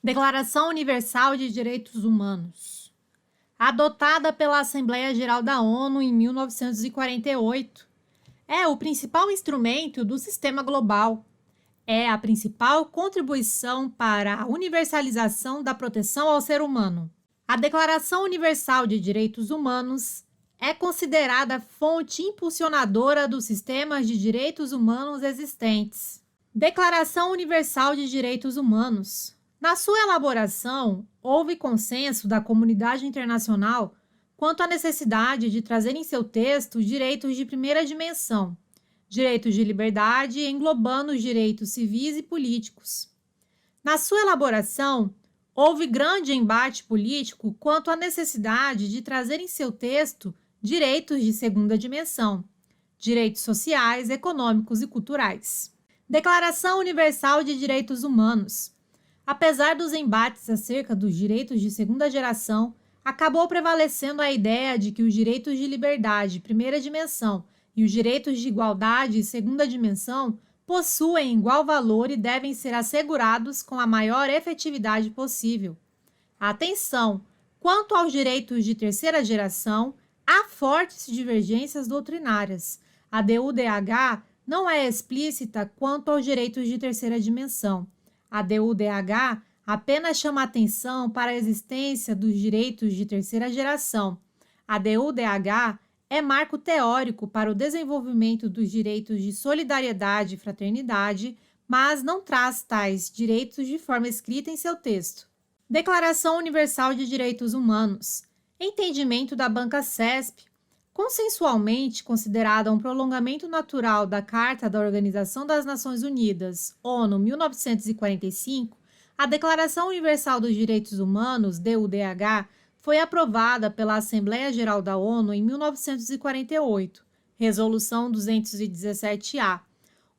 Declaração Universal de Direitos Humanos. Adotada pela Assembleia Geral da ONU em 1948, é o principal instrumento do sistema global. É a principal contribuição para a universalização da proteção ao ser humano. A Declaração Universal de Direitos Humanos é considerada fonte impulsionadora dos sistemas de direitos humanos existentes. Declaração Universal de Direitos Humanos. Na sua elaboração, houve consenso da comunidade internacional quanto à necessidade de trazer em seu texto direitos de primeira dimensão, direitos de liberdade, englobando os direitos civis e políticos. Na sua elaboração, houve grande embate político quanto à necessidade de trazer em seu texto direitos de segunda dimensão, direitos sociais, econômicos e culturais. Declaração Universal de Direitos Humanos. Apesar dos embates acerca dos direitos de segunda geração, acabou prevalecendo a ideia de que os direitos de liberdade, primeira dimensão, e os direitos de igualdade, segunda dimensão, possuem igual valor e devem ser assegurados com a maior efetividade possível. Atenção! Quanto aos direitos de terceira geração, há fortes divergências doutrinárias. A DUDH não é explícita quanto aos direitos de terceira dimensão. A DUDH apenas chama atenção para a existência dos direitos de terceira geração. A DUDH é marco teórico para o desenvolvimento dos direitos de solidariedade e fraternidade, mas não traz tais direitos de forma escrita em seu texto. Declaração Universal de Direitos Humanos. Entendimento da Banca CESP. Consensualmente considerada um prolongamento natural da Carta da Organização das Nações Unidas, ONU 1945, a Declaração Universal dos Direitos Humanos, DUDH, foi aprovada pela Assembleia Geral da ONU em 1948, Resolução 217-A.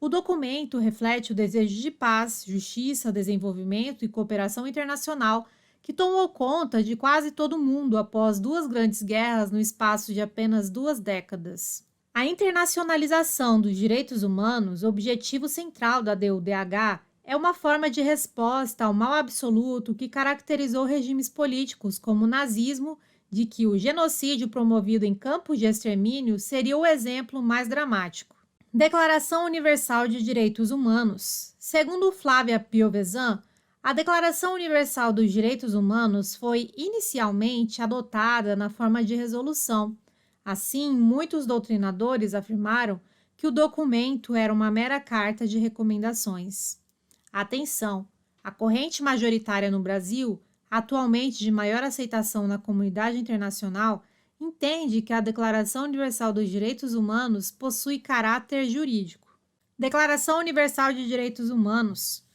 O documento reflete o desejo de paz, justiça, desenvolvimento e cooperação internacional que tomou conta de quase todo o mundo após duas grandes guerras no espaço de apenas 2 décadas. A internacionalização dos direitos humanos, objetivo central da DUDH, é uma forma de resposta ao mal absoluto que caracterizou regimes políticos como o nazismo, de que o genocídio promovido em campos de extermínio seria o exemplo mais dramático. Declaração Universal de Direitos Humanos. Segundo Flávia Piovesan, a Declaração Universal dos Direitos Humanos foi inicialmente adotada na forma de resolução. Assim, muitos doutrinadores afirmaram que o documento era uma mera carta de recomendações. Atenção! A corrente majoritária no Brasil, atualmente de maior aceitação na comunidade internacional, entende que a Declaração Universal dos Direitos Humanos possui caráter jurídico. Declaração Universal de Direitos Humanos.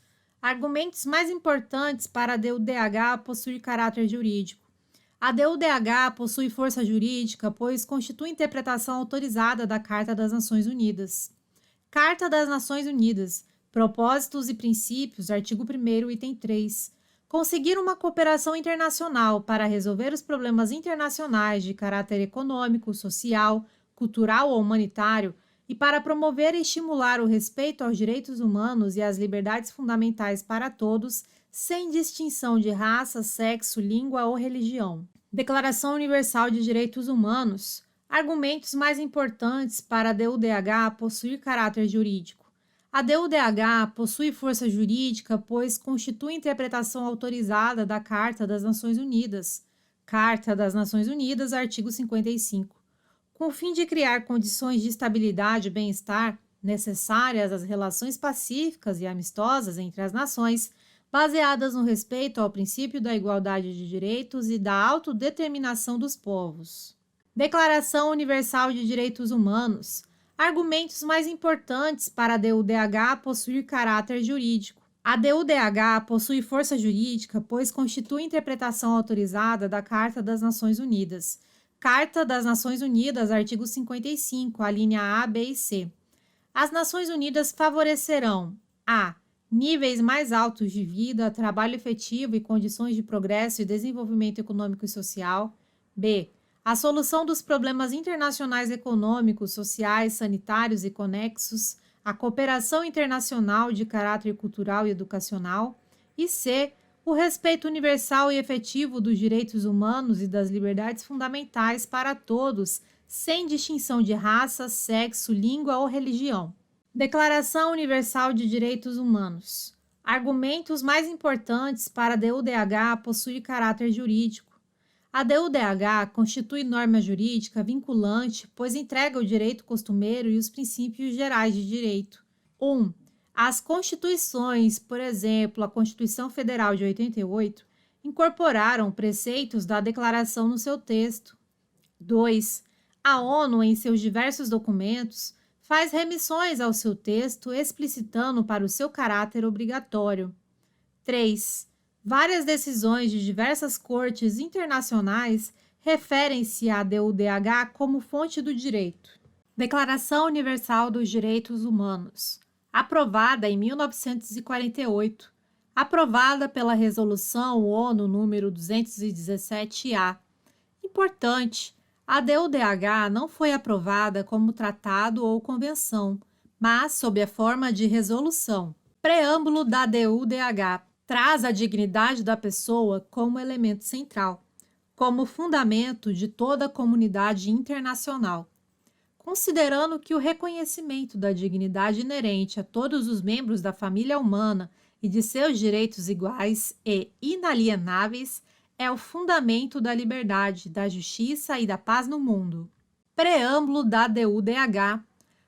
Argumentos mais importantes para a DUDH possuir caráter jurídico. A DUDH possui força jurídica, pois constitui interpretação autorizada da Carta das Nações Unidas. Carta das Nações Unidas. Propósitos e princípios, artigo 1º, item 3. Conseguir uma cooperação internacional para resolver os problemas internacionais de caráter econômico, social, cultural ou humanitário e para promover e estimular o respeito aos direitos humanos e às liberdades fundamentais para todos, sem distinção de raça, sexo, língua ou religião. Declaração Universal de Direitos Humanos. Argumentos mais importantes para a DUDH possuir caráter jurídico. A DUDH possui força jurídica, pois constitui interpretação autorizada da Carta das Nações Unidas. Carta das Nações Unidas, artigo 55. Com o fim de criar condições de estabilidade e bem-estar necessárias às relações pacíficas e amistosas entre as nações, baseadas no respeito ao princípio da igualdade de direitos e da autodeterminação dos povos. Declaração Universal de Direitos Humanos. Argumentos mais importantes para a DUDH possuir caráter jurídico. A DUDH possui força jurídica, pois constitui interpretação autorizada da Carta das Nações Unidas. Carta das Nações Unidas, artigo 55, a linha A, B e C. As Nações Unidas favorecerão a. Níveis mais altos de vida, trabalho efetivo e condições de progresso e desenvolvimento econômico e social. B. A solução dos problemas internacionais econômicos, sociais, sanitários e conexos, a cooperação internacional de caráter cultural e educacional. E C. O respeito universal e efetivo dos direitos humanos e das liberdades fundamentais para todos, sem distinção de raça, sexo, língua ou religião. Declaração Universal de Direitos Humanos. Argumentos mais importantes para a DUDH possui caráter jurídico. A DUDH constitui norma jurídica vinculante, pois entrega o direito costumeiro e os princípios gerais de direito. 1. As constituições, por exemplo, a Constituição Federal de 88, incorporaram preceitos da declaração no seu texto. 2. A ONU, em seus diversos documentos, faz remissões ao seu texto, explicitando para o seu caráter obrigatório. 3. Várias decisões de diversas cortes internacionais referem-se à DUDH como fonte do direito. Declaração Universal dos Direitos Humanos, aprovada em 1948, aprovada pela Resolução ONU número 217-A. Importante, a DUDH não foi aprovada como tratado ou convenção, mas sob a forma de resolução. Preâmbulo da DUDH traz a dignidade da pessoa como elemento central, como fundamento de toda a comunidade internacional. Considerando que o reconhecimento da dignidade inerente a todos os membros da família humana e de seus direitos iguais e inalienáveis é o fundamento da liberdade, da justiça e da paz no mundo. Preâmbulo da DUDH.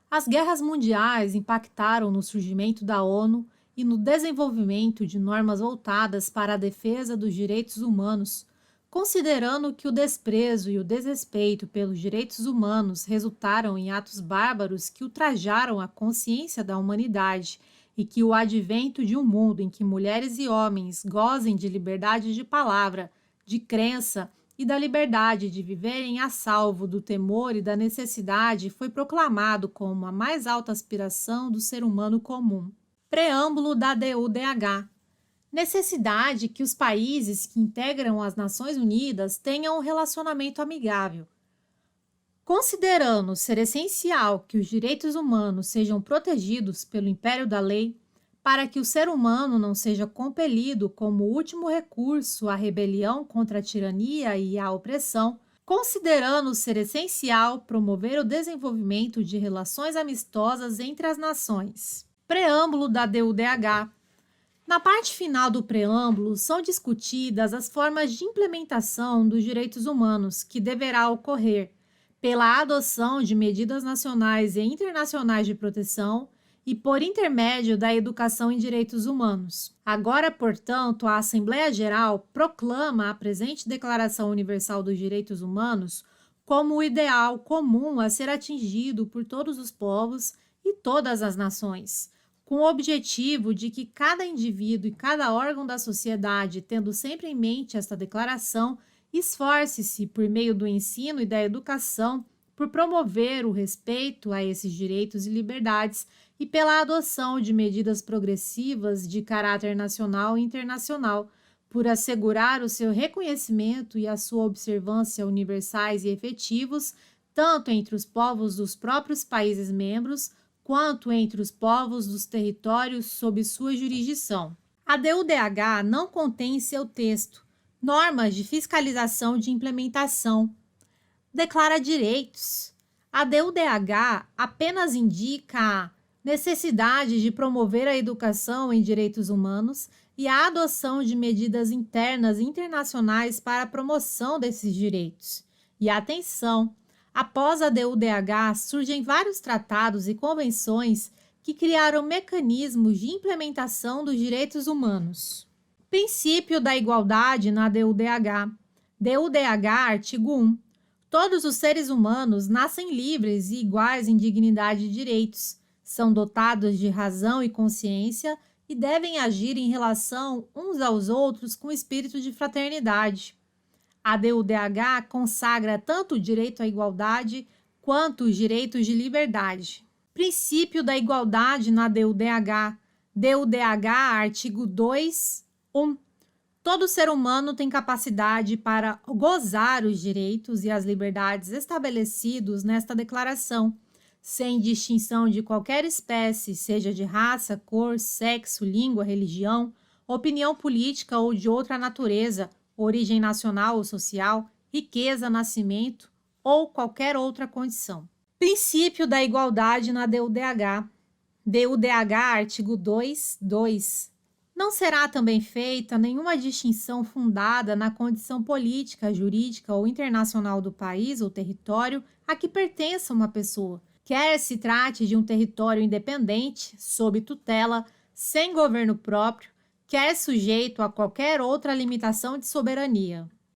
As guerras mundiais impactaram no surgimento da ONU e no desenvolvimento de normas voltadas para a defesa dos direitos humanos, considerando que o desprezo e o desrespeito pelos direitos humanos resultaram em atos bárbaros que ultrajaram a consciência da humanidade e que o advento de um mundo em que mulheres e homens gozem de liberdade de palavra, de crença e da liberdade de viverem a salvo do temor e da necessidade foi proclamado como a mais alta aspiração do ser humano comum. Preâmbulo da DUDH. Necessidade que os países que integram as Nações Unidas tenham um relacionamento amigável. Considerando ser essencial que os direitos humanos sejam protegidos pelo império da lei, para que o ser humano não seja compelido como último recurso à rebelião contra a tirania e a opressão, considerando ser essencial promover o desenvolvimento de relações amistosas entre as nações. Preâmbulo da DUDH. Na parte final do preâmbulo são discutidas as formas de implementação dos direitos humanos que deverá ocorrer pela adoção de medidas nacionais e internacionais de proteção e por intermédio da educação em direitos humanos. Agora, portanto, a Assembleia Geral proclama a presente Declaração Universal dos Direitos Humanos como o ideal comum a ser atingido por todos os povos e todas as nações, com o objetivo de que cada indivíduo e cada órgão da sociedade, tendo sempre em mente esta declaração, esforce-se, por meio do ensino e da educação, por promover o respeito a esses direitos e liberdades e pela adoção de medidas progressivas de caráter nacional e internacional, por assegurar o seu reconhecimento e a sua observância universais e efetivos, tanto entre os povos dos próprios países membros, quanto entre os povos dos territórios sob sua jurisdição. A DUDH não contém em seu texto normas de fiscalização de implementação. Declara direitos. A DUDH apenas indica a necessidade de promover a educação em direitos humanos e a adoção de medidas internas e internacionais para a promoção desses direitos. E atenção! Após a DUDH, surgem vários tratados e convenções que criaram mecanismos de implementação dos direitos humanos. Princípio da igualdade na DUDH. DUDH, artigo 1. Todos os seres humanos nascem livres e iguais em dignidade e direitos, são dotados de razão e consciência e devem agir em relação uns aos outros com espírito de fraternidade. A DUDH consagra tanto o direito à igualdade quanto os direitos de liberdade. Princípio da igualdade na DUDH. DUDH, artigo 2, 1. Todo ser humano tem capacidade para gozar os direitos e as liberdades estabelecidos nesta declaração, sem distinção de qualquer espécie, seja de raça, cor, sexo, língua, religião opinião política ou de outra natureza, origem nacional ou social, riqueza, nascimento ou qualquer outra condição. Princípio da igualdade na DUDH. DUDH, artigo 2, não será também feita nenhuma distinção fundada na condição política, jurídica ou internacional do país ou território a que pertença uma pessoa, quer se trate de um território independente, sob tutela, sem governo próprio, quer sujeito a qualquer outra limitação de soberania.